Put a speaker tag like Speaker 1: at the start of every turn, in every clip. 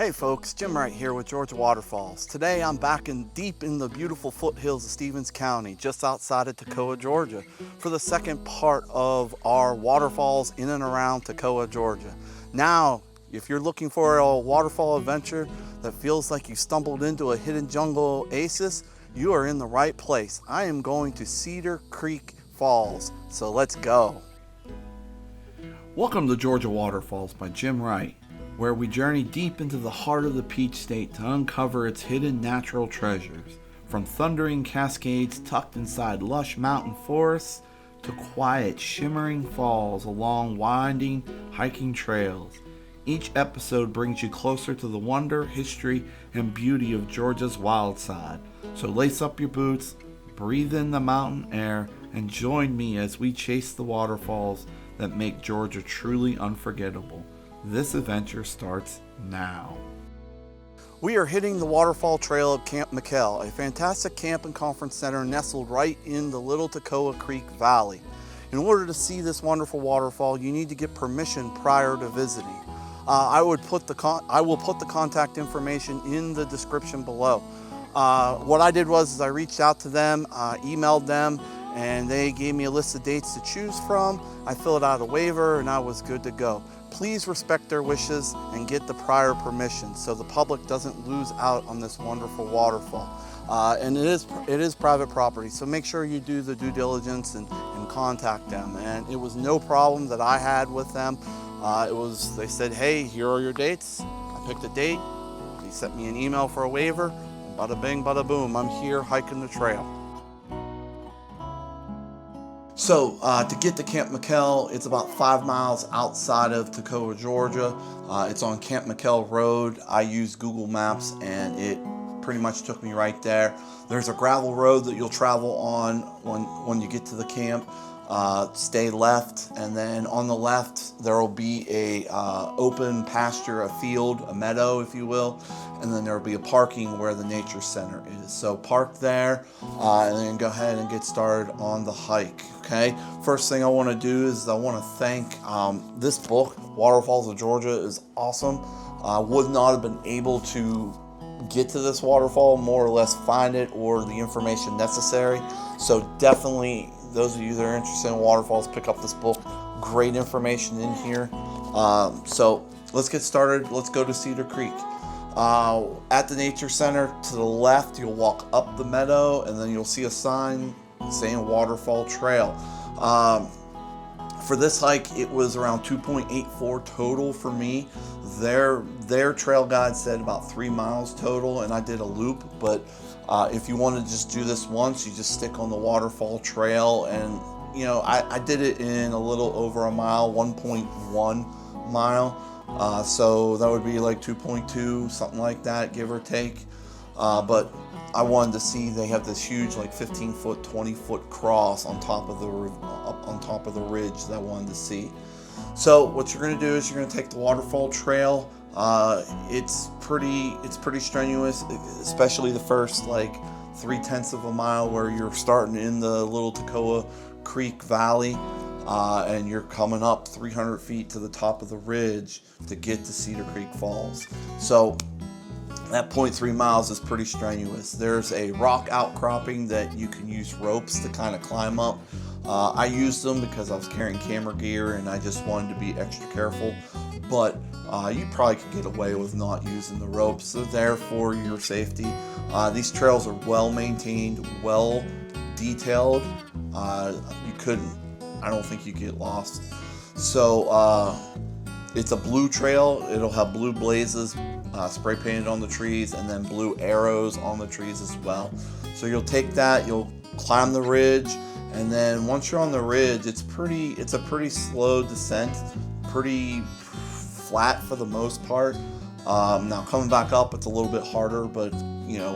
Speaker 1: Hey folks, Jim Wright here with Georgia Waterfalls. Today I'm back deep in the beautiful foothills of Stevens County, just outside of Toccoa, Georgia, for the second part of our waterfalls in and around Toccoa, Georgia. Now, if you're looking for a waterfall adventure that feels like you stumbled into a hidden jungle oasis, you are in the right place. I am going to Cedar Creek Falls, so let's go. Welcome to Georgia Waterfalls by Jim Wright, where we journey deep into the heart of the Peach State to uncover its hidden natural treasures. From thundering cascades tucked inside lush mountain forests to quiet, shimmering falls along winding, hiking trails. Each episode brings you closer to the wonder, history, and beauty of Georgia's wild side. So lace up your boots, breathe in the mountain air, and join me as we chase the waterfalls that make Georgia truly unforgettable. This adventure starts now. We are hitting the waterfall trail at Camp McKell, a fantastic camp and conference center nestled right in the Little Toccoa Creek Valley. In order to see this wonderful waterfall, you need to get permission prior to visiting. I will put the contact information in the description below. What I did was I reached out to them, emailed them, and they gave me a list of dates to choose from. I filled out a waiver and I was good to go. Please respect their wishes and get the prior permission so the public doesn't lose out on this wonderful waterfall. And it is private property, so make sure you do the due diligence and contact them. And it was no problem that I had with them. They said, hey, here are your dates. I picked a date. They sent me an email for a waiver. And bada bing, bada boom, I'm here hiking the trail. So to get to Camp McKell, it's about 5 miles outside of Toccoa, Georgia. It's on Camp McKell Road. I used Google Maps and it pretty much took me right there. There's a gravel road that you'll travel on when you get to the camp. Stay left, and then on the left there will be a open pasture, a field, a meadow if you will, and then there will be a parking where the nature center is. So park there and then go ahead and get started on the hike. Okay, first thing I want to do is I want to thank this book, Waterfalls of Georgia, is awesome. Would not have been able to get to this waterfall, more or less find it or the information necessary. So definitely, those of you that are interested in waterfalls, pick up this book. Great information in here. So let's get started. Let's go to Cedar Creek. At the nature center to the left, you'll walk up the meadow and then you'll see a sign saying Waterfall Trail. For this hike, it was around 2.84 total for me. Their trail guide said about 3 miles total, and I did a loop. But if you want to just do this once, you just stick on the waterfall trail. And I did it in a little over a mile, 1.1 mile. So that would be like 2.2, something like that, give or take. But I wanted to see, they have this huge like 15-foot, 20-foot cross on top of the ridge that I wanted to see. So what you're going to do is you're going to take the waterfall trail. It's pretty strenuous, especially the first like 0.3 of a mile where you're starting in the Little Toccoa Creek Valley, and you're coming up 300 feet to the top of the ridge to get to Cedar Creek Falls. So that 0.3 miles is pretty strenuous. There's a rock outcropping that you can use ropes to kind of climb up. I used them because I was carrying camera gear and I just wanted to be extra careful. But you probably could get away with not using the ropes. They're there for your safety. These trails are well maintained, well detailed. I don't think you get lost. So it's a blue trail. It'll have blue blazes spray painted on the trees, and then blue arrows on the trees as well. So you'll take that, you'll climb the ridge, and then once you're on the ridge, it's a pretty slow descent, pretty flat for the most part. Now coming back up, it's a little bit harder, but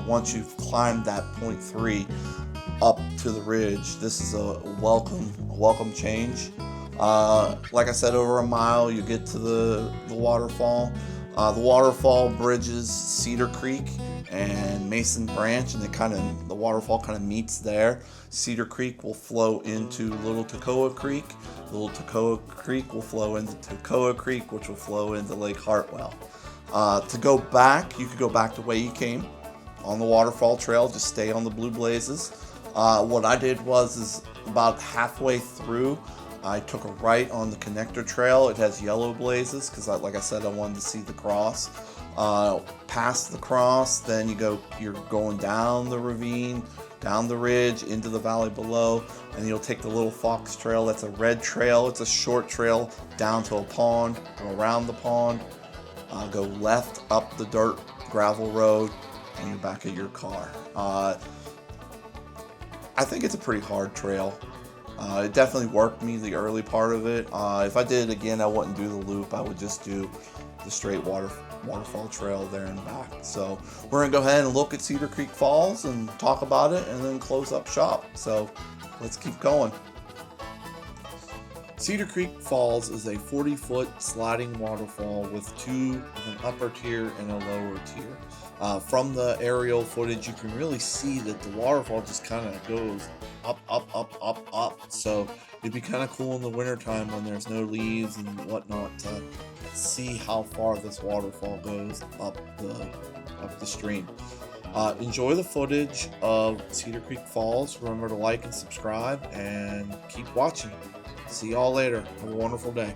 Speaker 1: once you've climbed that 0.3 up to the ridge, this is a welcome change. Like I said, over a mile, you get to the waterfall. The waterfall bridges Cedar Creek and Mason Branch, and the waterfall kind of meets there. Cedar Creek will flow into Little Toccoa Creek. Little Toccoa Creek will flow into Toccoa Creek, which will flow into Lake Hartwell. To go back, you could go back the way you came on the waterfall trail. Just stay on the Blue Blazes. What I did was about halfway through, I took a right on the connector trail. It has yellow blazes because, like I said, I wanted to see the cross. Past the cross, then you're going down the ravine, down the ridge, into the valley below, and you'll take the Little Fox Trail. That's a red trail. It's a short trail down to a pond, go around the pond, go left up the dirt gravel road, and you're back at your car. I think it's a pretty hard trail. It definitely worked me the early part of it. If I did it again, I wouldn't do the loop. I would just do the straight waterfall trail there and back. So we're gonna go ahead and look at Cedar Creek Falls and talk about it, and then close up shop. So let's keep going. Cedar Creek Falls is a 40-foot sliding waterfall with an upper tier and a lower tier. From the aerial footage, you can really see that the waterfall just kind of goes up, up, up, up, up. So it'd be kind of cool in the wintertime when there's no leaves and whatnot to see how far this waterfall goes up the stream. Enjoy the footage of Cedar Creek Falls. Remember to like and subscribe and keep watching. See y'all later. Have a wonderful day.